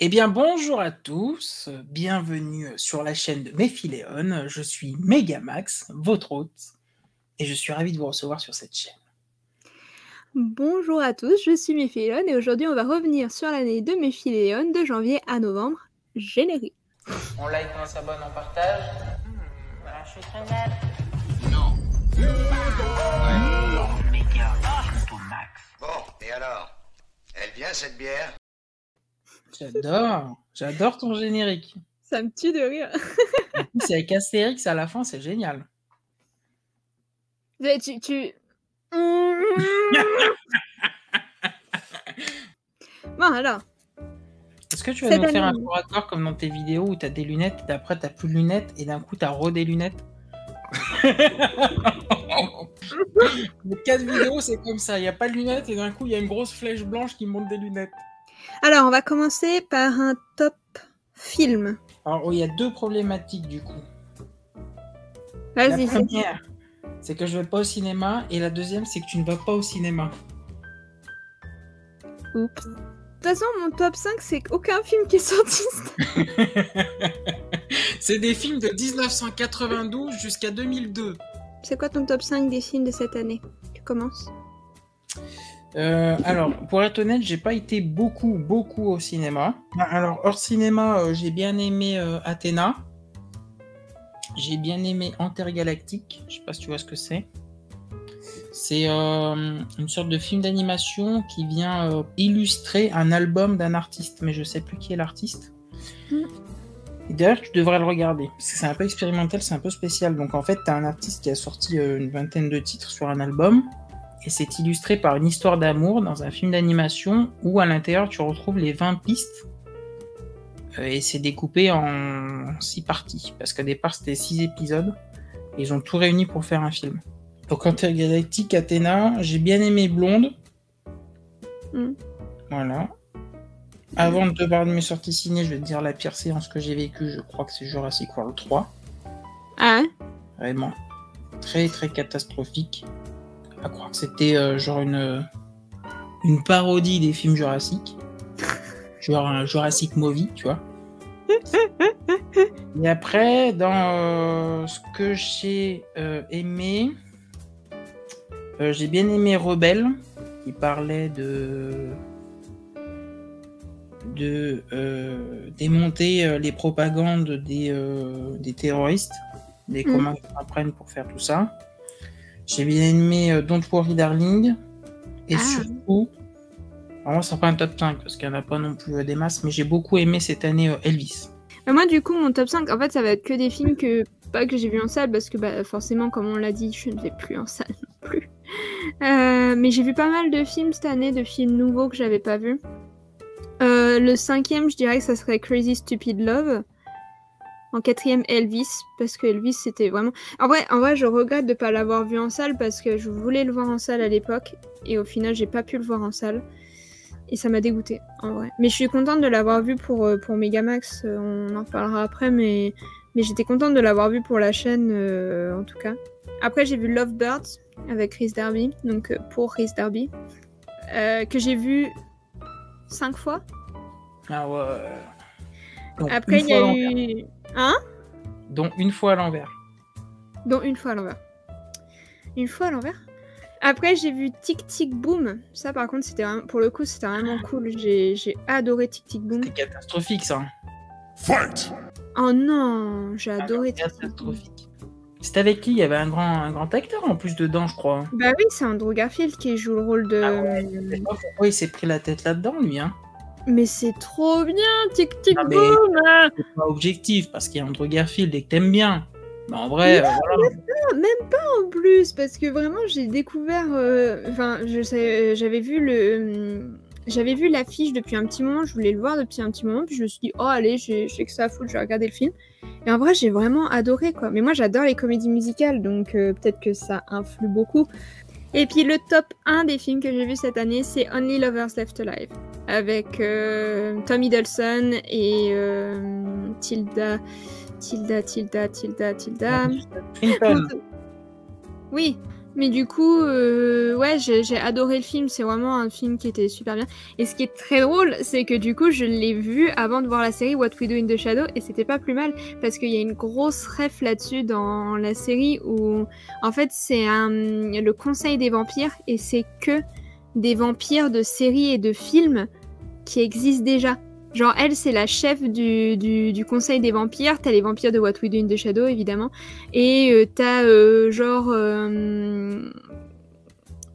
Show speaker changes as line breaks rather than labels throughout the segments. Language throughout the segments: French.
Eh bien, bonjour à tous, bienvenue sur la chaîne de Mephiléon. Je suis Megamax, votre hôte, et je suis ravi de vous recevoir sur cette chaîne.
Bonjour à tous, je suis Mephiléon et aujourd'hui on va revenir sur l'année de Mephiléon de janvier à novembre. Générique.
On like, on s'abonne, on partage.
Voilà, je suis très mal.
Non.
Méga, tout max.
Bon, et alors? Elle vient cette bière?
J'adore ton générique.
Ça me tue de rire.
En plus, c'est avec Astérix à la fin, c'est génial.
Bon alors.
Est-ce que tu vas nous faire un tour à corps comme dans tes vidéos où t'as des lunettes, et après t'as plus de lunettes, et d'un coup t'as des lunettes? Les 4 vidéos, c'est comme ça, il n'y a pas de lunettes, et d'un coup il y a une grosse flèche blanche qui monte des lunettes.
Alors, on va commencer par un top film.
Alors, il y a 2 problématiques du coup.
Vas-y.
La première, c'est que je vais pas au cinéma, et la deuxième, c'est que tu ne vas pas au cinéma.
Oups. De toute façon, mon top 5, c'est aucun film qui est sorti.
C'est des films de 1992 jusqu'à 2002.
C'est quoi ton top 5 des films de cette année? Tu commences?
Alors, pour être honnête, j'ai pas été beaucoup au cinéma. Alors, hors cinéma, j'ai bien aimé Athéna. J'ai bien aimé Intergalactique. Je sais pas si tu vois ce que c'est. C'est une sorte de film d'animation qui vient illustrer un album d'un artiste, mais je sais plus qui est l'artiste. Et d'ailleurs, tu devrais le regarder, parce que c'est un peu expérimental, c'est un peu spécial. Donc en fait, t'as un artiste qui a sorti une vingtaine de titres sur un album, et c'est illustré par une histoire d'amour dans un film d'animation où à l'intérieur tu retrouves les 20 pistes, et c'est découpé en 6 parties, parce qu'au départ c'était 6 épisodes, et ils ont tout réuni pour faire un film. Donc Intergalactique, Athéna, j'ai bien aimé Blonde. Voilà. Avant de te parler de mes sorties ciné, je vais te dire la pire séance que j'ai vécue, je crois que c'est Jurassic World 3.
Ah.
Vraiment. Très très catastrophique. À croire que c'était genre une parodie des films Jurassic. Genre un Jurassic Movie, tu vois. Et après, dans ce que j'ai aimé, j'ai bien aimé Rebelle, qui parlait de démonter les propagandes des terroristes, des comment ils apprennent pour faire tout ça. J'ai bien aimé Don't Worry Darling, et surtout, vraiment c'est pas un top 5 parce qu'il n'y en a pas non plus des masses, mais j'ai beaucoup aimé cette année Elvis.
Moi du coup mon top 5, en fait ça va être que des films que j'ai vu en salle, parce que forcément comme on l'a dit, je ne vais plus en salle non plus. Mais j'ai vu pas mal de films cette année, de films nouveaux que j'avais pas vus. Le 5e, je dirais que ça serait Crazy Stupid Love. En 4e, Elvis, parce que Elvis c'était vraiment... En vrai, je regrette de pas l'avoir vu en salle, parce que je voulais le voir en salle à l'époque, et au final j'ai pas pu le voir en salle. Et ça m'a dégoûté, en vrai. Mais je suis contente de l'avoir vu pour Megamax, on en reparlera après, mais j'étais contente de l'avoir vu pour la chaîne, en tout cas. Après, j'ai vu Lovebirds, avec Rhys Darby, donc pour Rhys Darby, que j'ai vu 5 fois.
Ah ouais. Donc,
après, il y a eu... Hein?
Dont une fois à l'envers.
Dont une fois à l'envers. Une fois à l'envers? Après, j'ai vu Tic Tic Boom. Ça, par contre, c'était pour le coup, c'était vraiment cool. J'ai adoré Tic Tic Boom.
C'était catastrophique, ça.
Fight!
Oh non, j'ai adoré Tic Tic Boom.
C'était avec qui? Il y avait un grand acteur en plus dedans, je crois.
Bah oui, c'est Andrew Garfield qui joue le rôle de...
Ah ouais, je sais pas pourquoi il s'est pris la tête là-dedans, lui, hein.
Mais c'est trop bien, Tic Tic
Ah,
Boom!
C'est pas objectif, parce qu'il y a Andrew Garfield et que t'aimes bien. Mais en vrai,
non,
voilà.
Même pas en plus, parce que vraiment, j'ai découvert... Enfin, j'avais vu l'affiche depuis un petit moment, je voulais le voir depuis un petit moment, puis je me suis dit, oh allez, j'ai que ça à foutre, je vais regarder le film. Et en vrai, j'ai vraiment adoré, quoi. Mais moi, j'adore les comédies musicales, donc peut-être que ça influe beaucoup. Et puis le top 1 des films que j'ai vu cette année, c'est Only Lovers Left Alive, avec Tom Hiddleston et Tilda.
Clinton.
Oui, Mais du coup, ouais, j'ai adoré le film. C'est vraiment un film qui était super bien. Et ce qui est très drôle, c'est que du coup, je l'ai vu avant de voir la série What We Do in the Shadow, et c'était pas plus mal parce qu'il y a une grosse ref là-dessus dans la série où, en fait, c'est le Conseil des vampires et c'est que des vampires de séries et de films qui existent déjà. Genre, elle, c'est la chef du Conseil des vampires. T'as les vampires de What We Do in the Shadow, évidemment. Et t'as,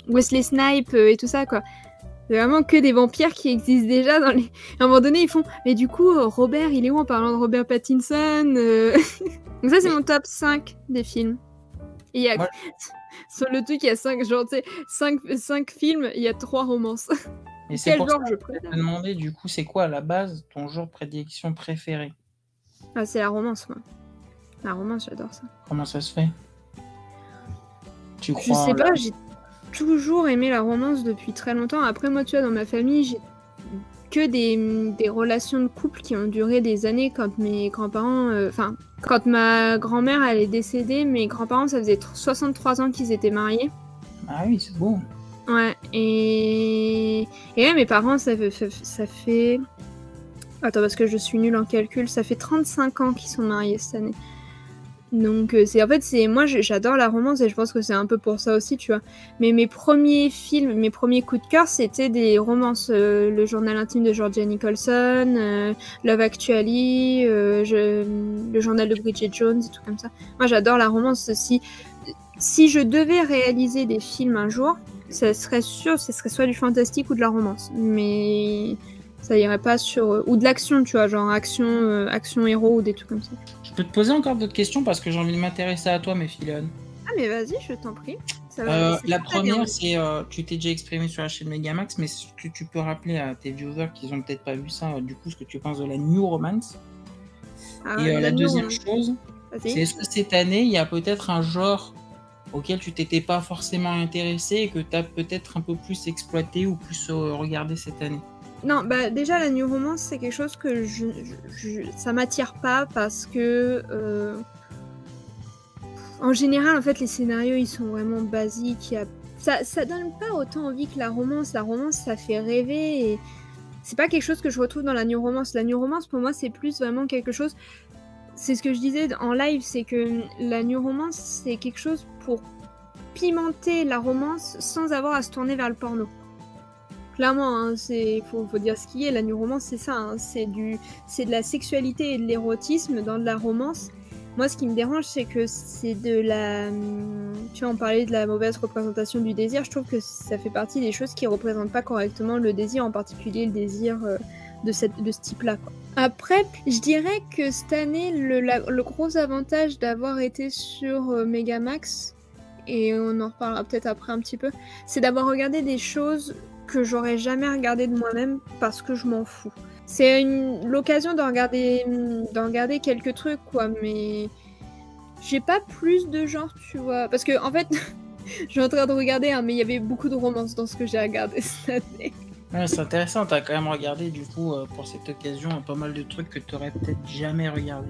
Wesley Snipes et tout ça, quoi. C'est vraiment que des vampires qui existent déjà dans les... À un moment donné, ils font... Mais du coup, Robert, il est où en parlant de Robert Pattinson Donc ça, c'est mon top 5 des films. Et il y a...
Moi-
Sur le truc, il y a 5, genre, tu sais, 5 films, il y a 3 romances.
Et c'est
Quel
pour
genre
ça
je
que je
préfère?
te demander, du coup, c'est quoi à la base ton genre de prédilection préféré?
Ah, c'est la romance, moi. La romance, j'adore ça.
Comment ça se fait? Tu
Je
crois en
sais
la-
pas, j'ai toujours aimé la romance depuis très longtemps. Après, moi, tu vois, dans ma famille, j'ai que des relations de couple qui ont duré des années quand mes grands-parents... Enfin, quand ma grand-mère, elle est décédée, mes grands-parents, ça faisait 63 ans qu'ils étaient mariés.
Ah oui, c'est beau.
Ouais, et ouais, mes parents, ça fait... Attends, parce que je suis nulle en calcul, ça fait 35 ans qu'ils sont mariés cette année. Donc, moi, j'adore la romance et je pense que c'est un peu pour ça aussi, tu vois. Mais mes premiers films, mes premiers coups de cœur, c'était des romances. Le journal intime de Georgia Nicholson, Love Actually, le journal de Bridget Jones, et tout comme ça. Moi, j'adore la romance. Si je devais réaliser des films un jour, ça serait sûr, ce serait soit du fantastique ou de la romance. Mais ça irait pas sur... ou de l'action, tu vois, genre action héros ou des trucs comme ça.
Je peux te poser encore d'autres questions parce que j'ai envie de m'intéresser à toi, mes filonnes.
Ah mais vas-y, je t'en prie. Ça va, c'est
La
très bien.
première, c'est tu t'es déjà exprimé sur la chaîne Megamax, mais est-ce que tu peux rappeler à tes viewers qui ont peut-être pas vu ça, du coup, ce que tu penses de la New Romance?
Ah,
Et la deuxième
non.
chose,
Vas-y.
c'est est-ce que cette année, il y a peut-être un genre auquel tu t'étais pas forcément intéressé et que tu as peut-être un peu plus exploité ou plus regardé cette année?
Non, bah déjà la New Romance, c'est quelque chose que ça m'attire pas parce que en général, en fait, les scénarios ils sont vraiment basiques. Ça donne pas autant envie que la romance. La romance, ça fait rêver et c'est pas quelque chose que je retrouve dans la New Romance. La New Romance, pour moi, c'est plus vraiment quelque chose. C'est ce que je disais en live, c'est que la New Romance, c'est quelque chose pour pimenter la romance sans avoir à se tourner vers le porno. Clairement, hein, faut dire ce qui est. La New Romance, c'est ça. Hein, c'est de la sexualité et de l'érotisme dans de la romance. Moi, ce qui me dérange, c'est que c'est de la... Tu vois, on parlait de la mauvaise représentation du désir. Je trouve que ça fait partie des choses qui représentent pas correctement le désir, en particulier le désir de ce type-là, quoi. Après, je dirais que cette année, le gros avantage d'avoir été sur Megamax, et on en reparlera peut-être après un petit peu, c'est d'avoir regardé des choses que j'aurais jamais regardé de moi-même parce que je m'en fous. C'est l'occasion de regarder quelques trucs, quoi, mais j'ai pas plus de genre, tu vois. Parce que, en fait, je suis en train de regarder, hein, mais il y avait beaucoup de romances dans ce que j'ai regardé cette année.
Ouais, c'est intéressant, t'as quand même regardé, du coup, pour cette occasion, pas mal de trucs que t'aurais peut-être jamais regardé.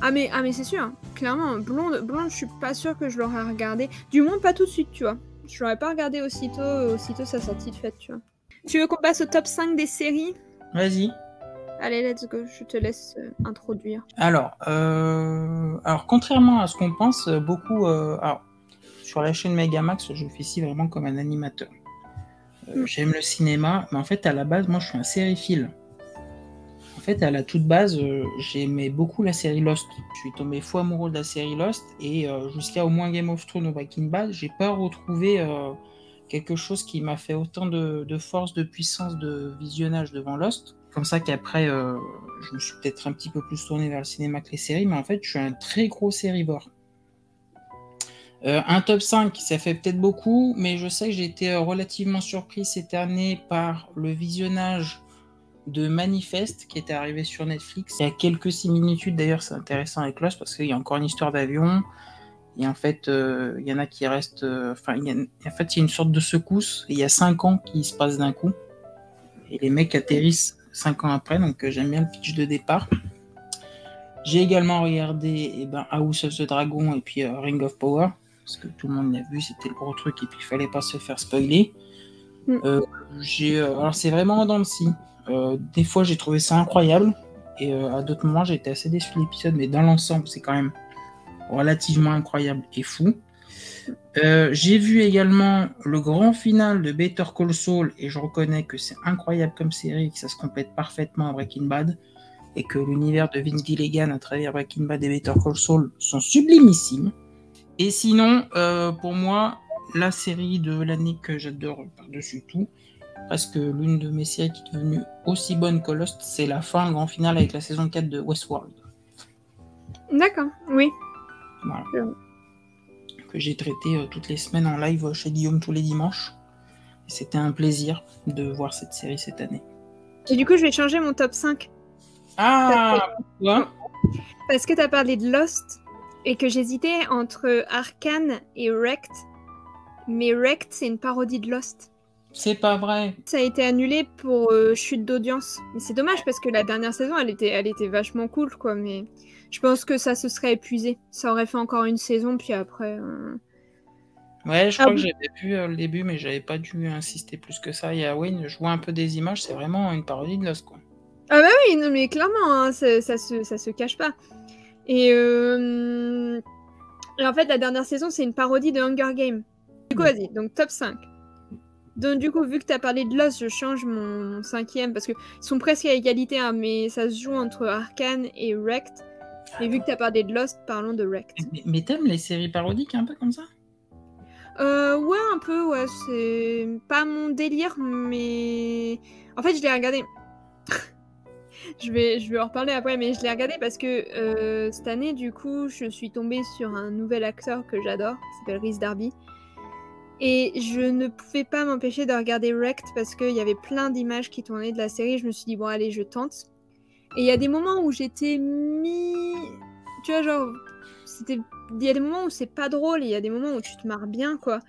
Ah mais c'est sûr, hein. Clairement, Blonde, je suis pas sûre que je l'aurais regardé. Du moins, pas tout de suite, tu vois. Je l'aurais pas regardé aussitôt sa sortie de fête, tu vois. Tu veux qu'on passe au top 5 des séries ?
Vas-y.
Allez, let's go, je te laisse introduire.
Alors, contrairement à ce qu'on pense, beaucoup... alors, sur la chaîne Megamax, je fais ici vraiment comme un animateur. J'aime le cinéma, mais en fait, à la base, moi, je suis un sériephile. En fait, à la toute base, j'aimais beaucoup la série Lost. Je suis tombé fou amoureux de la série Lost, et jusqu'à au moins Game of Thrones ou Breaking Bad, j'ai pas retrouvé quelque chose qui m'a fait autant de force, de puissance, de visionnage devant Lost. Comme ça qu'après, je me suis peut-être un petit peu plus tourné vers le cinéma que les séries, mais en fait, je suis un très gros sérivore. Un top 5, ça fait peut-être beaucoup, mais je sais que j'ai été relativement surpris cette année par le visionnage de Manifest qui était arrivé sur Netflix. Il y a quelques similitudes, d'ailleurs, c'est intéressant avec Lost parce qu'il y a encore une histoire d'avion. Et en fait, il y en a qui restent... il y a une sorte de secousse. Et il y a 5 ans qui se passent d'un coup. Et les mecs atterrissent 5 ans après. Donc, j'aime bien le pitch de départ. J'ai également regardé House of the Dragon et puis Ring of Power. parce que tout le monde l'a vu, c'était le gros truc, et puis il fallait pas se faire spoiler. Alors c'est vraiment en dents de scie. Des fois j'ai trouvé ça incroyable, et à d'autres moments j'ai été assez déçu de l'épisode, mais dans l'ensemble c'est quand même relativement incroyable et fou. J'ai vu également le grand final de Better Call Saul, et je reconnais que c'est incroyable comme série, que ça se complète parfaitement à Breaking Bad, et que l'univers de Vince Gilligan à travers Breaking Bad et Better Call Saul sont sublimissimes. Et sinon, pour moi, la série de l'année que j'adore par-dessus tout, parce que l'une de mes séries qui est devenue aussi bonne que Lost, c'est la fin, le grand final avec la saison 4 de Westworld.
D'accord, oui.
Voilà. Que j'ai traité toutes les semaines en live chez Guillaume tous les dimanches. Et c'était un plaisir de voir cette série cette année.
Et du coup, je vais changer mon top 5.
Ah, pourquoi ?
Parce que tu as parlé de Lost et que j'hésitais entre Arcane et Wrecked. Mais Wrecked, c'est une parodie de Lost.
C'est pas vrai.
Ça a été annulé pour chute d'audience. Mais c'est dommage parce que la dernière saison, elle était vachement cool, quoi. Mais je pense que ça se serait épuisé. Ça aurait fait encore une saison, puis après...
Ouais, je crois que j'avais vu le début, mais j'avais pas dû insister plus que ça. Et Wayne, je vois un peu des images, c'est vraiment une parodie de Lost, quoi.
Ah bah oui, non mais clairement, hein, ça se cache pas. Et en fait, la dernière saison, c'est une parodie de Hunger Games. Du coup, vas-y, donc top 5. Donc du coup, vu que tu as parlé de Lost, je change mon 5e, parce qu'ils sont presque à égalité, hein, mais ça se joue entre Arcane et Wrecked. Et vu que tu as parlé de Lost, parlons de Wrecked.
Mais t'aimes les séries parodiques un peu comme ça ?
Ouais, un peu, ouais. C'est pas mon délire, mais... En fait, je l'ai regardé... je vais en reparler après, mais je l'ai regardé parce que cette année, du coup, je suis tombée sur un nouvel acteur que j'adore, qui s'appelle Rhys Darby. Et je ne pouvais pas m'empêcher de regarder Wrecked parce qu'il y avait plein d'images qui tournaient de la série. Je me suis dit, bon, allez, je tente. Et il y a des moments où j'étais Tu vois, genre... Il y a des moments où c'est pas drôle et il y a des moments où tu te marres bien, quoi.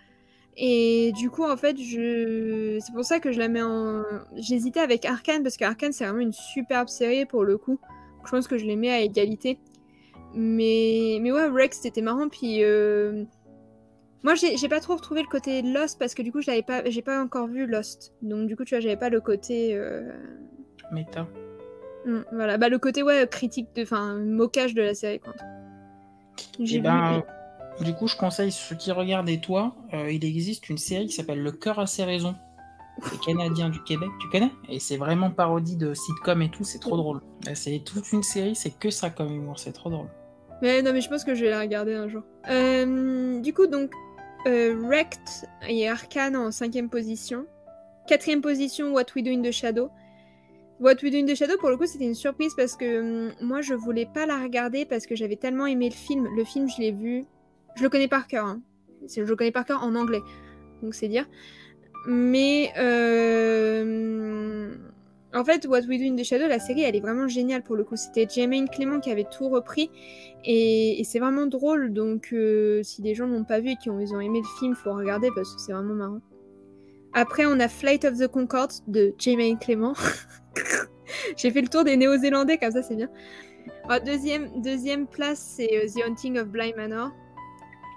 Et du coup, en fait, c'est pour ça que je la mets en... J'hésitais avec Arcane, parce qu'Arcane, c'est vraiment une superbe série, pour le coup. Je pense que je les mets à égalité. Mais ouais, Wrecked, c'était marrant, puis... Moi, j'ai pas trop retrouvé le côté Lost, parce que du coup, j'ai pas encore vu Lost. Donc du coup, tu vois, j'avais pas le côté...
Méta.
Voilà, bah le côté, ouais, critique, moquage de la série, quoi.
Du coup, je conseille ceux qui regardent, et toi, il existe une série qui s'appelle Le Cœur a ses raisons. C'est canadien du Québec, tu connais ? Et c'est vraiment parodie de sitcom et tout, c'est trop drôle. C'est toute une série, c'est que ça comme humour, c'est trop drôle.
Mais non, mais je pense que je vais la regarder un jour. Du coup, donc, Wrecked et Arcane en 5e position. 4e position, What We Do in the Shadow. What We Do in the Shadow, pour le coup, c'était une surprise parce que moi, je voulais pas la regarder parce que j'avais tellement aimé le film. Le film, je l'ai vu... Je le connais par cœur. Hein. Je le connais par cœur en anglais. Donc, c'est dire. Mais... En fait, What We Do in the Shadow, la série, elle est vraiment géniale pour le coup. C'était Jemaine Clement qui avait tout repris. Et c'est vraiment drôle. Donc, si des gens l'ont pas vu et ils ont aimé le film, faut regarder parce que c'est vraiment marrant. Après, on a Flight of the Concorde de Jemaine Clement. J'ai fait le tour des Néo-Zélandais, comme ça, c'est bien. Alors, deuxième place, c'est The Haunting of Bly Manor.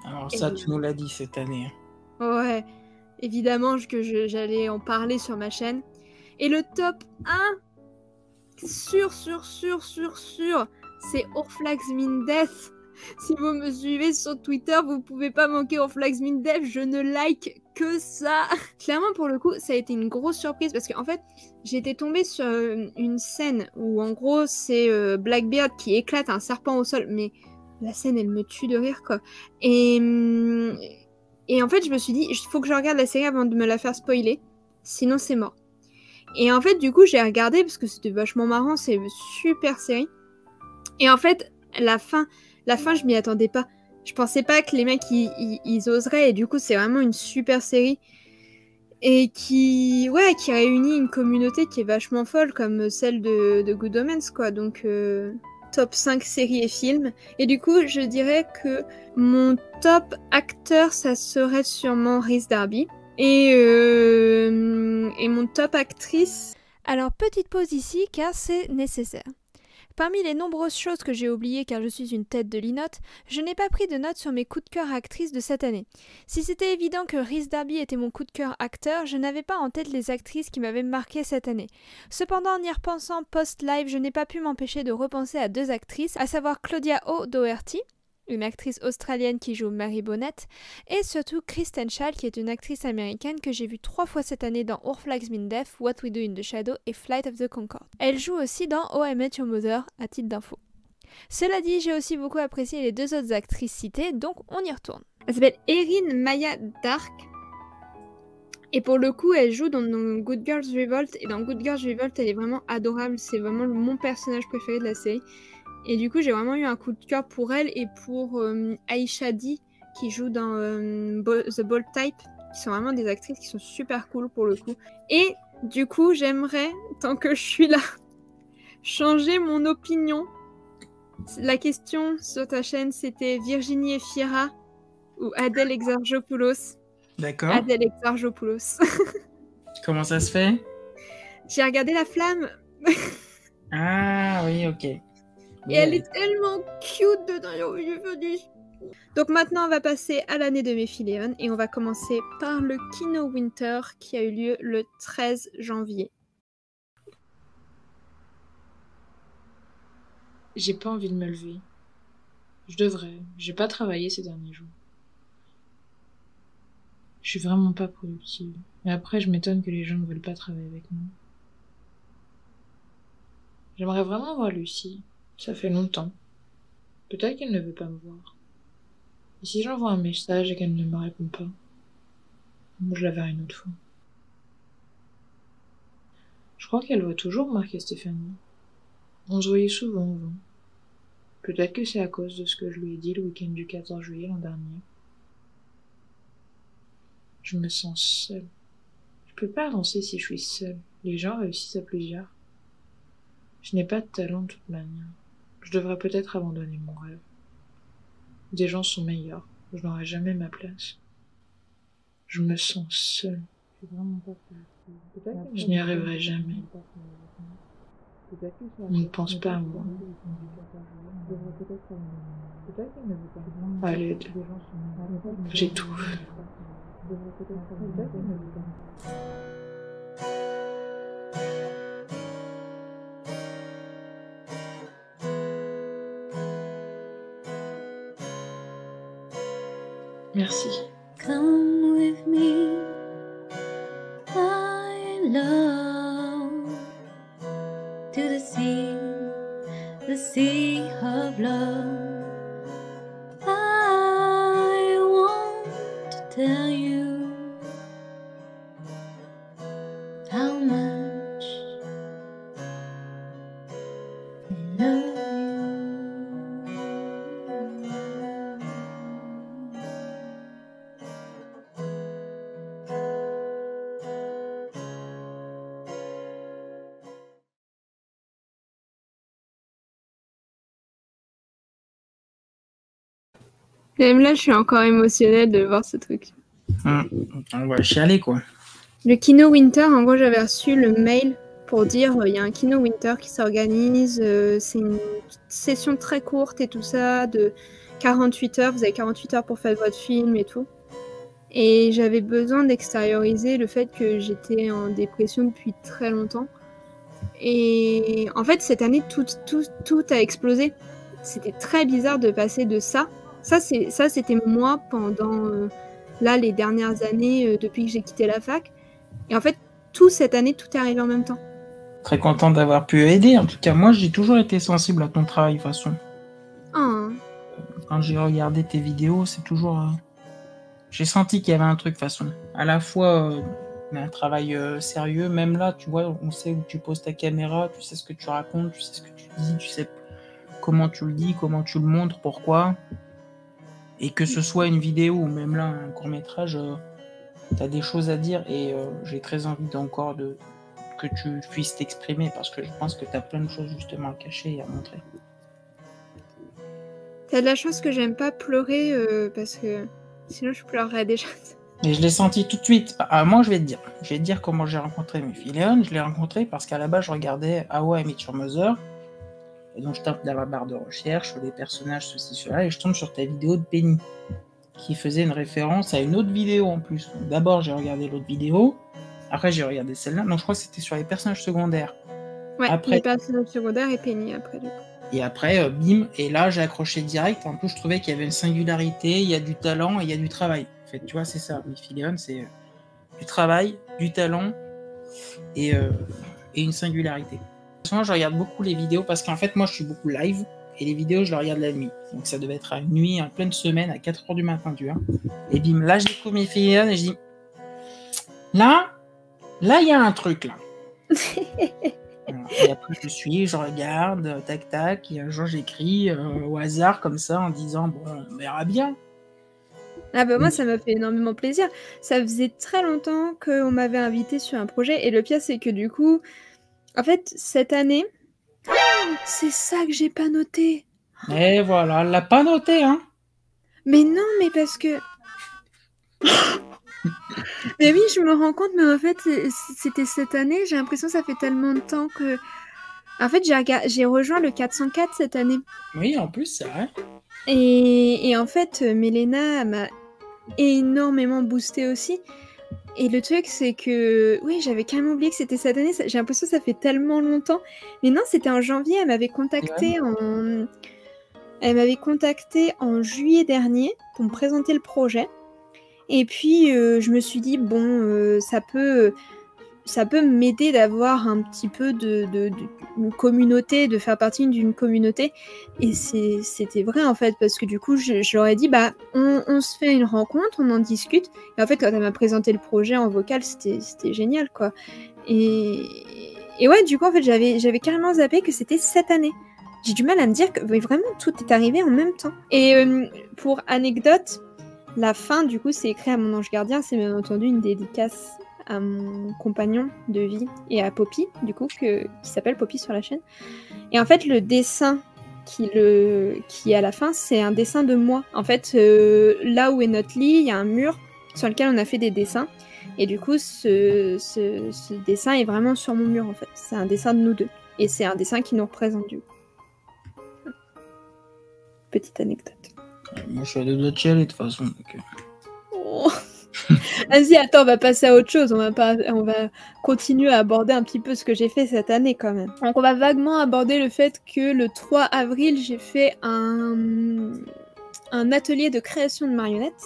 Alors ça, tu nous l'as dit cette année.
Ouais, évidemment que j'allais en parler sur ma chaîne. Et le top 1, sûr, c'est Orflags Mean Death. Si vous me suivez sur Twitter, vous pouvez pas manquer Orflags Mean Death, je ne like que ça. Clairement, pour le coup, ça a été une grosse surprise parce qu'en fait, j'étais tombée sur une scène où en gros, c'est Blackbeard qui éclate un serpent au sol, mais la scène, elle me tue de rire, quoi. Et en fait, je me suis dit, il faut que je regarde la série avant de me la faire spoiler, sinon c'est mort. Et en fait, du coup, j'ai regardé parce que c'était vachement marrant, c'est une super série. Et en fait, la fin, je m'y attendais pas. Je pensais pas que les mecs, ils oseraient, et du coup, c'est vraiment une super série. Et qui réunit une communauté qui est vachement folle, comme celle de Good Omens, quoi. Donc, top 5 séries et films. Et du coup, je dirais que mon top acteur, ça serait sûrement Rhys Darby. Et mon top actrice...
Alors, petite pause ici, car c'est nécessaire.
Parmi les nombreuses choses que j'ai oubliées car je suis une tête de linotte, je n'ai pas pris de notes sur mes coups de cœur actrices de cette année. Si c'était évident que Rhys Darby était mon coup de cœur acteur, je n'avais pas en tête les actrices qui m'avaient marqué cette année. Cependant, en y repensant post-live, je n'ai pas pu m'empêcher de repenser à 2 actrices, à savoir Claudia O'Doherty, une actrice australienne qui joue Mary Bonnet, et surtout Kristen Schaal, qui est une actrice américaine que j'ai vue 3 fois cette année dans Our Flags Mean Death, What We Do in the Shadow et Flight of the Conchords. Elle joue aussi dans Oh I Met Your Mother, à titre d'info. Cela dit, j'ai aussi beaucoup apprécié les 2 autres actrices citées, donc on y retourne. Elle s'appelle Erin Maya Dark, et pour le coup, elle joue dans Good Girls Revolt, et dans Good Girls Revolt, elle est vraiment adorable, c'est vraiment mon personnage préféré de la série. Et du coup, j'ai vraiment eu un coup de cœur pour elle et pour Aisha Dee qui joue dans The Bold Type, qui sont vraiment des actrices qui sont super cool pour le coup. Et du coup, j'aimerais, tant que je suis là, changer mon opinion. La question sur ta chaîne, c'était Virginie Efira ou Adèle Exarchopoulos.
D'accord.
Adèle Exarchopoulos.
Comment ça se fait?
J'ai regardé La Flamme.
Ah oui, ok.
Et elle est tellement cute dedans. Donc maintenant, on va passer à l'année de Méphiléon et on va commencer par le Kino Winter qui a eu lieu le 13 janvier.
J'ai pas envie de me lever. Je devrais. J'ai pas travaillé ces derniers jours. Je suis vraiment pas productive. Mais après, je m'étonne que les gens ne veulent pas travailler avec moi. J'aimerais vraiment voir Lucie. Ça fait longtemps. Peut-être qu'elle ne veut pas me voir. Et si j'envoie un message et qu'elle ne me répond pas, moi je la verrai une autre fois. Je crois qu'elle voit toujours Marc et Stéphanie. On se voyait souvent avant. Peut-être que c'est à cause de ce que je lui ai dit le week-end du 14 juillet l'an dernier. Je me sens seule. Je peux pas avancer si je suis seule. Les gens réussissent à plusieurs. Je n'ai pas de talent de toute manière. Je devrais peut-être abandonner mon rêve. Des gens sont meilleurs. Je n'aurai jamais ma place. Je me sens seule. Je n'y arriverai jamais. On ne pense pas à moi. À l'aide. J'étouffe. Merci.
Come with me, my love, to the sea of love. I want to tell you how much I love you.
Même là, je suis encore émotionnelle de voir ce truc.
On va chialer, quoi.
Le Kino Winter, en gros, j'avais reçu le mail pour dire il y a un Kino Winter qui s'organise. C'est une session très courte et tout ça, de 48 heures. Vous avez 48 heures pour faire votre film et tout. Et j'avais besoin d'extérioriser le fait que j'étais en dépression depuis très longtemps. Et en fait, cette année, tout a explosé. C'était très bizarre de passer de ça. Ça, c'était moi pendant là les dernières années depuis que j'ai quitté la fac. Et en fait, cette année, tout est arrivé en même temps.
Très content d'avoir pu aider. En tout cas, moi, j'ai toujours été sensible à ton travail, de toute façon.
Oh.
Quand j'ai regardé tes vidéos, c'est toujours... J'ai senti qu'il y avait un truc, de toute façon. À la fois, un travail sérieux. Même là, tu vois, on sait où tu poses ta caméra, tu sais ce que tu racontes, tu sais ce que tu dis, tu sais comment tu le dis, comment tu le montres, pourquoi... Et que ce soit une vidéo ou même là un court-métrage, tu as des choses à dire et j'ai très envie que tu puisses t'exprimer parce que je pense que tu as plein de choses justement à cacher et à montrer.
T'as de la chance que j'aime pas pleurer parce que sinon je pleurerais déjà.
Et je l'ai senti tout de suite. Moi je vais te dire comment j'ai rencontré Méphiléon. Je l'ai rencontré parce qu'à la base je regardais How I Met Your Mother Et donc je tape dans la barre de recherche les personnages, ceci, cela, et je tombe sur ta vidéo de Penny, qui faisait une référence à une autre vidéo en plus. Donc, d'abord j'ai regardé l'autre vidéo, après j'ai regardé celle-là, donc je crois que c'était sur les personnages secondaires.
Ouais,
Après-
les personnages secondaires et Penny après, du coup.
Et après, bim, et là j'ai accroché direct. En plus, je trouvais qu'il y avait une singularité, il y a du talent et il y a du travail. En fait, tu vois, c'est ça. Myphilion, c'est du travail, du talent et une singularité. Moi, je regarde beaucoup les vidéos parce qu'en fait, moi, je suis beaucoup live et les vidéos, je les regarde la nuit. Donc, ça devait être à une nuit, en pleine semaine, à 4h du matin, tu vois. Et bim, là, je découvre Myphilion et je dis là, il y a un truc là. Voilà. Et après, je regarde, tac tac, et un jour j'écris au hasard comme ça en disant bon, on verra bien.
Ah bah moi ça m'a fait énormément plaisir. Ça faisait très longtemps qu'on m'avait invité sur un projet et le pire c'est que du coup, en fait cette année, c'est ça que j'ai pas noté.
Et voilà, elle l'a pas noté, hein.
Mais non, mais parce que... Mais oui, je me rends compte, mais en fait c'était cette année, j'ai l'impression que ça fait tellement de temps que... En fait j'ai rejoint le 404 cette année.
Oui, en plus, c'est vrai.
Et en fait, Mélena m'a énormément boosté aussi. Et le truc, c'est que... Oui, j'avais carrément oublié que c'était cette année. J'ai l'impression que ça fait tellement longtemps. Mais non, c'était en janvier. Elle m'avait contacté en juillet dernier pour me présenter le projet. Et puis, je me suis dit, bon, ça peut m'aider d'avoir un petit peu une communauté, de faire partie d'une communauté. Et c'était vrai, en fait, parce que du coup, je leur ai dit, bah, on se fait une rencontre, on en discute. Et en fait, quand elle m'a présenté le projet en vocal, c'était génial, quoi. Et ouais, du coup, en fait, j'avais carrément zappé que c'était cette année. J'ai du mal à me dire que mais vraiment, tout est arrivé en même temps. Et pour anecdote, la fin, du coup, c'est écrit à mon ange gardien. C'est bien entendu une dédicace à mon compagnon de vie et à Poppy, du coup, qui s'appelle Poppy sur la chaîne. Et en fait, le dessin qui est à la fin, c'est un dessin de moi. En fait, là où est notre lit, il y a un mur sur lequel on a fait des dessins. Et du coup, ce dessin est vraiment sur mon mur, en fait. C'est un dessin de nous deux. Et c'est un dessin qui nous représente, du coup. Petite anecdote.
Moi, je suis à deux doigts de chialer, de toute façon. Donc...
Oh. Vas-y, attends, on va passer à autre chose. On va continuer à aborder un petit peu ce que j'ai fait cette année quand même. Donc on va vaguement aborder le fait que le 3 avril, j'ai fait un atelier de création de marionnettes.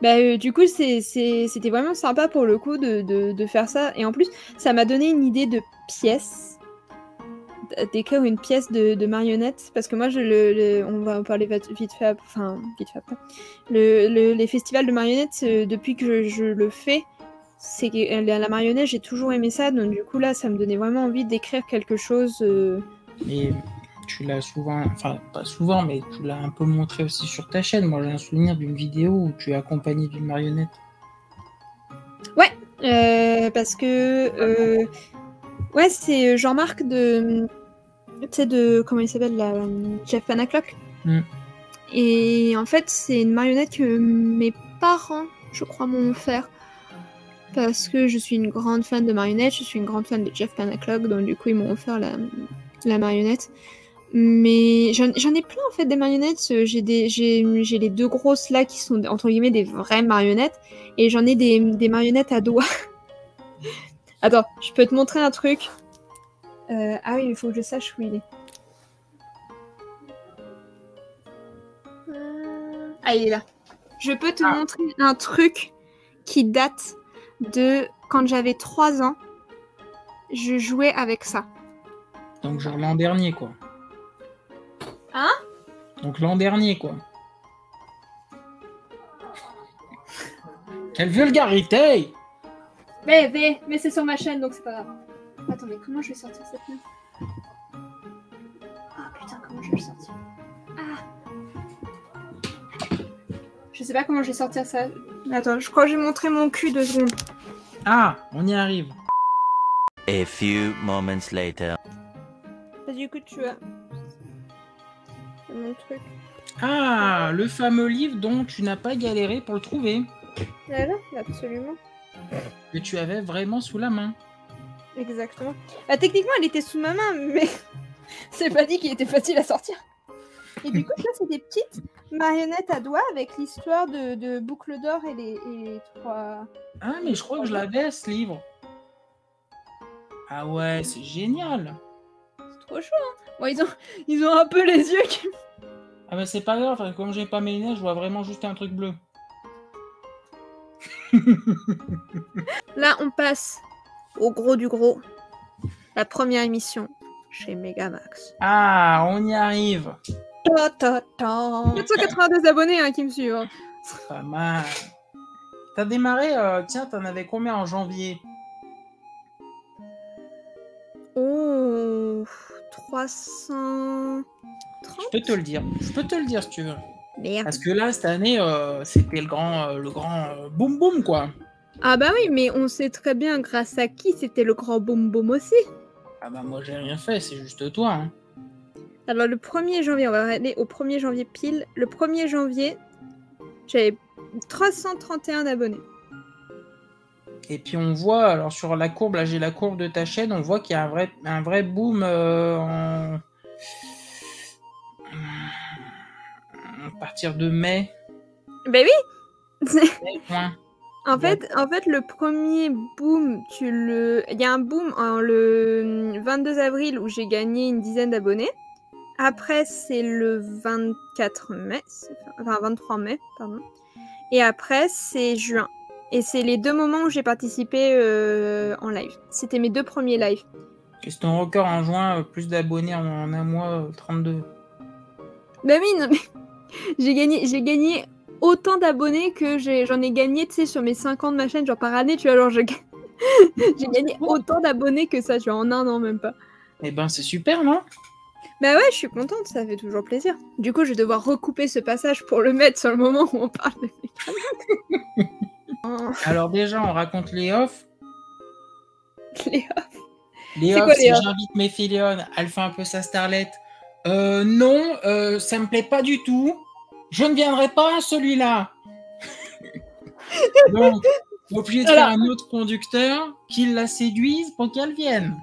Bah, du coup, c'était vraiment sympa pour le coup de faire ça. Et en plus, ça m'a donné une idée de pièce. D'écrire une pièce de marionnettes, parce que moi on va en parler vite fait après. Les festivals de marionnettes, depuis que je le fais, c'est que la marionnette, j'ai toujours aimé ça, donc du coup là ça me donnait vraiment envie d'écrire quelque chose.
Et tu l'as souvent, enfin pas souvent, mais tu l'as un peu montré aussi sur ta chaîne. Moi j'ai un souvenir d'une vidéo où tu es accompagné d'une marionnette.
Ouais, parce que ouais, c'est Jean-Marc de comment il s'appelle là, Jeff Panaclock. Et en fait, c'est une marionnette que mes parents, je crois, m'ont offert. Parce que je suis une grande fan de marionnettes, je suis une grande fan de Jeff Panaclock, donc du coup, ils m'ont offert la marionnette. Mais j'en ai plein en fait des marionnettes. J'ai les deux grosses là qui sont entre guillemets des vraies marionnettes. Et j'en ai des marionnettes à doigts. Attends, je peux te montrer un truc. Ah oui, il faut que je sache où il est. Ah, il est là. Je peux te montrer un truc qui date de quand j'avais 3 ans. Je jouais avec ça.
Donc genre l'an dernier, quoi.
Hein?
Donc l'an dernier, quoi. Quelle vulgarité!
Mais c'est sur ma chaîne, donc c'est pas grave. Attends, mais comment je vais sortir cette meuf? Ah putain, comment je vais le sortir? Ah! Je sais pas comment je vais sortir ça. Attends, je crois que j'ai montré mon cul 2 secondes.
Ah, on y arrive.
A few moments later.
Du coup, tu as mon truc.
Ah, le fameux livre dont tu n'as pas galéré pour le trouver.
Voilà, absolument.
Que tu avais vraiment sous la main.
Exactement. Bah, techniquement, elle était sous ma main, mais C'est pas dit qu'il était facile à sortir. Et du coup, ça, c'est des petites marionnettes à doigts avec l'histoire de Boucle d'Or et les trois...
Ah, mais je crois que je l'avais, ce livre. Ah ouais, c'est génial.
C'est trop chaud, hein. Bon, ils ont un peu les yeux qui...
Ah bah c'est pas grave, comme j'ai pas mes lunettes, je vois vraiment juste un truc bleu.
Là, on passe au gros du gros. La première émission chez Megamax.
Ah, on y arrive.
482 abonnés hein, qui me suivent. Hein.
Pas mal. T'as démarré, tiens, t'en avais combien en janvier?
Oh, 330.
Je peux te le dire. Je peux te le dire si tu veux.
Merde.
Parce que là, cette année, c'était le grand boum boum, quoi.
Ah bah oui, mais on sait très bien grâce à qui c'était le grand boum boum aussi.
Ah bah moi, j'ai rien fait, c'est juste toi. Hein.
Alors le 1er janvier, on va aller au 1er janvier pile. Le 1er janvier, j'avais 331 abonnés.
Et puis on voit, alors sur la courbe, là j'ai la courbe de ta chaîne, on voit qu'il y a un vrai boom à partir de mai.
Ben oui.
Mai, juin.
En fait, le premier boom, il y a un boom le 22 avril où j'ai gagné une dizaine d'abonnés. Après, c'est le 24 mai, enfin 23 mai, pardon. Et après, c'est juin. Et c'est les 2 moments où j'ai participé en live. C'était mes 2 premiers lives.
C'est ton record en juin, plus d'abonnés en un mois, 32.
Ben oui, non mais j'ai gagné autant d'abonnés que j'en ai gagné, tu sais, sur mes 5 ans de ma chaîne, genre par année, tu vois, genre j'ai gagné autant d'abonnés que ça, tu vois, en un an même pas.
Eh ben c'est super, non?
Bah ouais, je suis contente, ça fait toujours plaisir. Du coup, je vais devoir recouper ce passage pour le mettre sur le moment où on parle de
Alors déjà, on raconte les off.
Les off.
Les
C'est
off,
quoi, les
c'est
off
j'invite mes filionnes, elle fait un peu sa starlette. Non, ça me plaît pas du tout. Je ne viendrai pas à celui-là. Donc, obligé de faire un autre conducteur qui la séduise pour qu'elle vienne.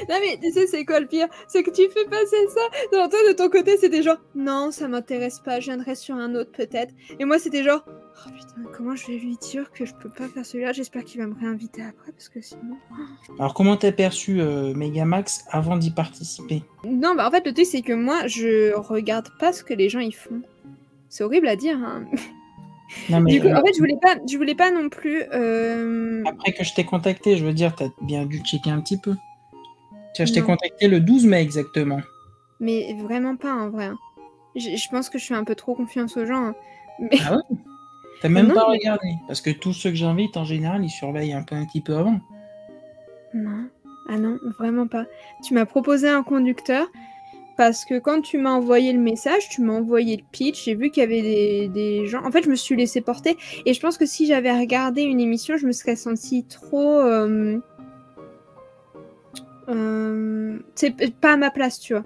Non mais tu sais c'est quoi le pire? C'est que tu fais passer ça. Non, toi de ton côté c'était genre non ça m'intéresse pas, je viendrai sur un autre peut-être. Et moi c'était genre oh putain comment je vais lui dire que je peux pas faire celui-là, j'espère qu'il va me réinviter après parce que sinon...
Alors comment t'as perçu Megamax avant d'y participer?
Non bah en fait le truc c'est que moi je regarde pas ce que les gens y font. C'est horrible à dire hein.
Non, mais
du coup en fait je voulais pas non plus...
Après que je t'ai contacté, je veux dire t'as bien dû checker un petit peu. Tiens, je t'ai contacté le 12 mai exactement.
Mais vraiment pas en vrai. Hein. Je pense que je fais un peu trop confiance aux gens. Hein. Mais...
Ah ouais? T'as même pas regardé? Parce que tous ceux que j'invite en général, ils surveillent un petit peu avant.
Non. Ah non, vraiment pas. Tu m'as proposé un conducteur parce que quand tu m'as envoyé le message, tu m'as envoyé le pitch, j'ai vu qu'il y avait des gens... En fait, je me suis laissée porter et je pense que si j'avais regardé une émission, je me serais sentie trop... c'est pas à ma place, tu vois.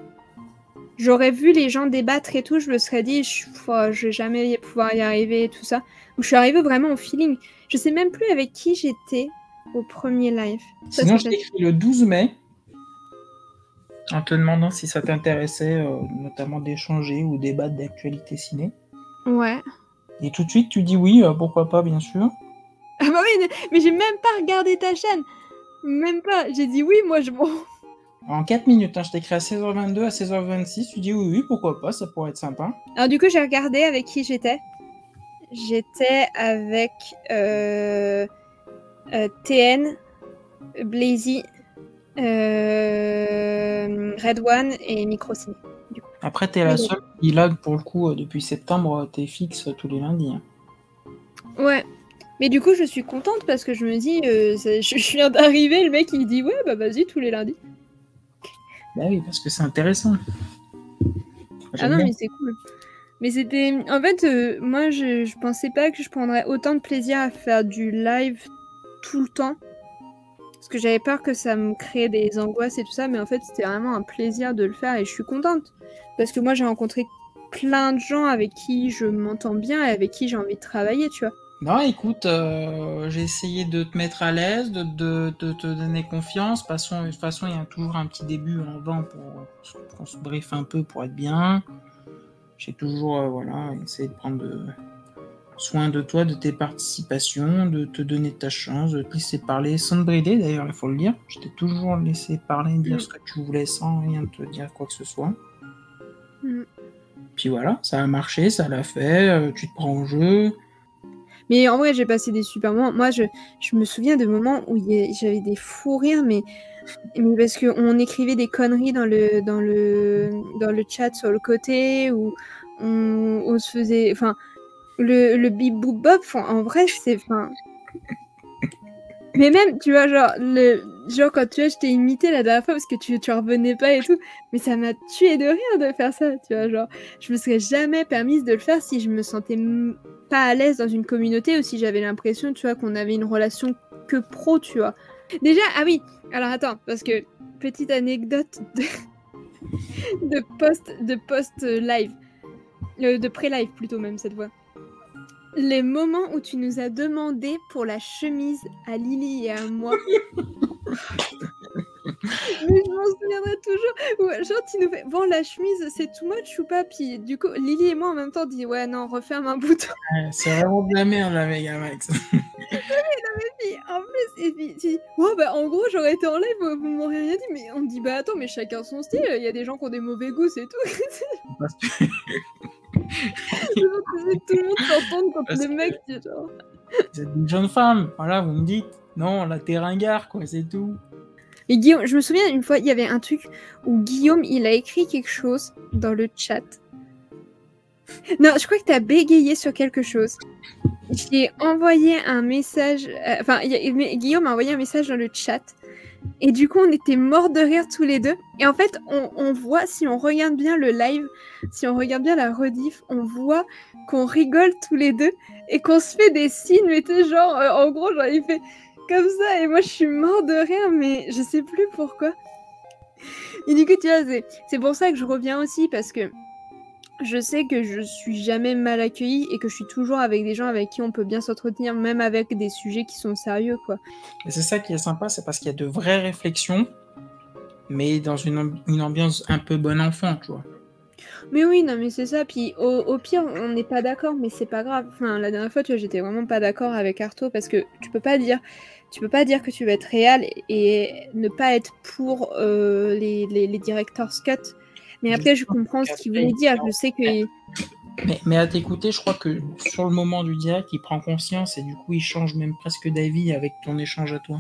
J'aurais vu les gens débattre et tout, je me serais dit, je vais jamais pouvoir y arriver et tout ça. Donc je suis arrivée vraiment au feeling. Je sais même plus avec qui j'étais au premier live.
Sinon, je t'ai écrit le 12 mai en te demandant si ça t'intéressait, notamment d'échanger ou débattre d'actualité ciné.
Ouais.
Et tout de suite, tu dis oui, pourquoi pas, bien sûr.
Ah bah oui, mais j'ai même pas regardé ta chaîne. Même pas. J'ai dit oui, moi je m'en...
En 4 minutes, hein, je t'ai écrit à 16h22, à 16h26, tu dis oui, pourquoi pas, ça pourrait être sympa.
Alors du coup, j'ai regardé avec qui j'étais. J'étais avec TN, Blazy, Red One et Microciné.
Après, t'es la seule qui, là, pour le coup, depuis septembre, t'es fixe tous les lundis. Hein.
Ouais. Mais du coup, je suis contente parce que je me dis, je viens d'arriver, le mec il dit ouais, bah vas-y, tous les lundis.
Bah oui, parce que c'est intéressant.
Ah non, mais c'est cool. Mais c'était... En fait, moi, je pensais pas que je prendrais autant de plaisir à faire du live tout le temps. Parce que j'avais peur que ça me crée des angoisses et tout ça. Mais en fait, c'était vraiment un plaisir de le faire et je suis contente. Parce que moi, j'ai rencontré plein de gens avec qui je m'entends bien et avec qui j'ai envie de travailler, tu vois.
Non, écoute, j'ai essayé de te mettre à l'aise, de te donner confiance. De toute façon, il y a toujours un petit début en vain pour qu'on se briefe un peu pour être bien. J'ai toujours voilà, essayé de prendre soin de toi, de tes participations, de te donner ta chance, de te laisser parler sans te brider, d'ailleurs, il faut le dire. Je t'ai toujours laissé parler, dire ce que tu voulais sans rien te dire quoi que ce soit. Puis voilà, ça a marché, ça l'a fait, tu te prends au jeu.
Mais en vrai, j'ai passé des super moments. Moi, je me souviens de moments où j'avais des fous rires, mais parce qu'on écrivait des conneries dans le chat sur le côté, ou on se faisait... Enfin, le bip boop bop, en vrai, c'est... Mais même, tu vois, genre quand tu vois, je t'ai imité la dernière fois parce que tu revenais pas et tout, mais ça m'a tué de rire de faire ça, tu vois, genre, je me serais jamais permise de le faire si je me sentais pas à l'aise dans une communauté ou si j'avais l'impression, tu vois, qu'on avait une relation que pro, tu vois. Déjà, ah oui, alors attends, parce que, petite anecdote de post live, de pré-live plutôt même cette fois. Les moments où tu nous as demandé pour la chemise à Lily et à moi. Mais je m'en souviendrai toujours. Où, genre, tu nous fais bon, la chemise, c'est too much ou pas? Puis du coup, Lily et moi en même temps dit ouais, non, referme un bouton.
C'est vraiment de la merde, la Megamax.
Puis en plus, et puis tu dis ouais, bah en gros, j'aurais été en live, vous m'auriez rien dit. Mais on dit bah attends, mais chacun son style. Il y a des gens qui ont des mauvais goûts, c'est tout.
Parce que...
Tout le monde s'entend quand le mec dit genre.
Vous êtes une jeune femme, voilà, vous me dites. Non, là, t'es ringard, quoi, c'est tout.
Et Guillaume, je me souviens une fois, il y avait un truc où Guillaume, il a écrit quelque chose dans le chat. Non, je crois que t'as bégayé sur quelque chose. J'ai envoyé un message... Guillaume a envoyé un message dans le chat. Et du coup, on était morts de rire tous les deux. Et en fait, on voit, si on regarde bien le live, si on regarde bien la rediff, on voit qu'on rigole tous les deux et qu'on se fait des signes, mais tu sais, genre, en gros, genre, il fait comme ça, et moi, je suis mort de rire, mais je sais plus pourquoi. Et du coup, tu vois, c'est pour ça que je reviens aussi, parce que je sais que je suis jamais mal accueillie et que je suis toujours avec des gens avec qui on peut bien s'entretenir, même avec des sujets qui sont sérieux, quoi.
Et c'est ça qui est sympa, c'est parce qu'il y a de vraies réflexions, mais dans une ambiance un peu bon enfant, tu vois.
Mais oui, non, mais c'est ça. Puis au pire, on n'est pas d'accord, mais c'est pas grave. Enfin, la dernière fois, tu vois, j'étais vraiment pas d'accord avec Arto parce que tu peux pas dire que tu vas être réel et ne pas être pour les director's cut. Mais après, je comprends ce qu'il voulait dire. Je sais que...
Mais à t'écouter, je crois que sur le moment du direct, il prend conscience et du coup, il change même presque d'avis avec ton échange à toi.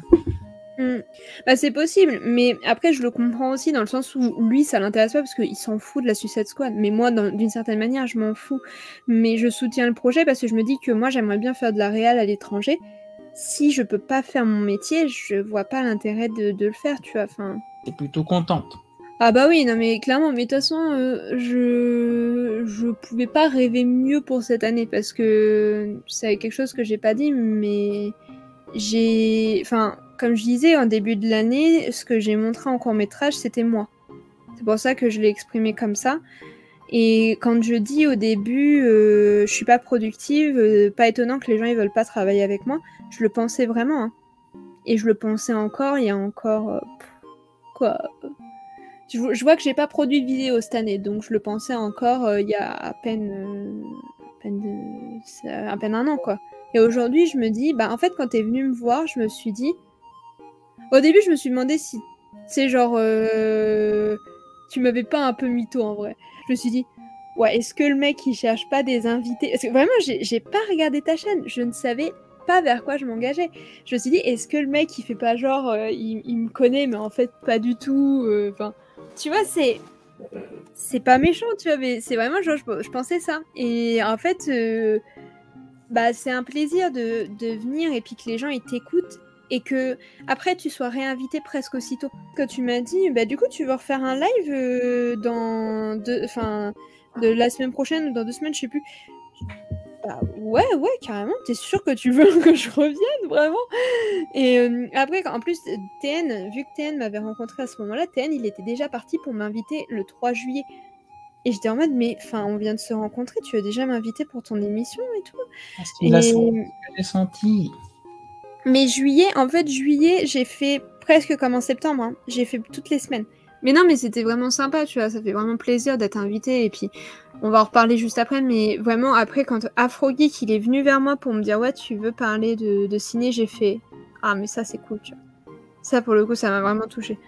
Bah, c'est possible, mais après, je le comprends aussi dans le sens où lui, ça l'intéresse pas parce qu'il s'en fout de la Suicide Squad. Mais moi, d'une certaine manière, je m'en fous. Mais je soutiens le projet parce que je me dis que moi, j'aimerais bien faire de la réal à l'étranger. Si je peux pas faire mon métier, je vois pas l'intérêt de le faire, tu vois. Enfin...
T'es plutôt contente.
Ah bah oui, non mais clairement, mais de toute façon, je pouvais pas rêver mieux pour cette année parce que c'est quelque chose que j'ai pas dit, mais enfin, comme je disais, en début de l'année, ce que j'ai montré en court-métrage, c'était moi. C'est pour ça que je l'ai exprimé comme ça. Et quand je dis au début, je suis pas productive, pas étonnant que les gens ils veulent pas travailler avec moi, je le pensais vraiment. Hein. Et je le pensais encore, il y a encore... Je vois que j'ai pas produit de vidéo cette année, donc je le pensais encore il y a à peine un an, quoi. Et aujourd'hui, je me dis, bah en fait, quand t'es venu me voir, je me suis dit... Au début, je me suis demandé si, tu sais, genre, tu m'avais pas un peu mytho, en vrai. Je me suis dit, ouais, est-ce que le mec, il cherche pas des invités? Parce que vraiment, j'ai pas regardé ta chaîne, je ne savais pas vers quoi je m'engageais. Je me suis dit, est-ce que le mec, il fait pas genre, il me connaît, mais en fait, pas du tout, enfin... Tu vois, c'est pas méchant, tu vois, mais c'est vraiment genre, je pensais ça. Et en fait, bah, c'est un plaisir de venir et puis que les gens, ils t'écoutent et que après tu sois réinvité presque aussitôt. Quand tu m'as dit, bah du coup, tu veux refaire un live de la semaine prochaine ou dans 2 semaines, je sais plus. Bah ouais, carrément, t'es sûr que tu veux que je revienne, vraiment? Et après, en plus, TN, vu que TN m'avait rencontré à ce moment-là, TN, il était déjà parti pour m'inviter le 3 juillet. Et j'étais en mode, mais enfin, on vient de se rencontrer, tu veux déjà m'inviter pour ton émission et tout.
C'est la senti que j'ai senti.
Mais juillet, en fait, juillet, j'ai fait presque comme en septembre. Hein. J'ai fait toutes les semaines. Mais non, mais c'était vraiment sympa, tu vois. Ça fait vraiment plaisir d'être invité. Et puis, on va en reparler juste après. Mais vraiment, après, quand Afrogeek, il est venu vers moi pour me dire, ouais, tu veux parler de ciné, j'ai fait, ah, mais ça, c'est cool, tu vois. Ça, pour le coup, ça m'a vraiment touchée.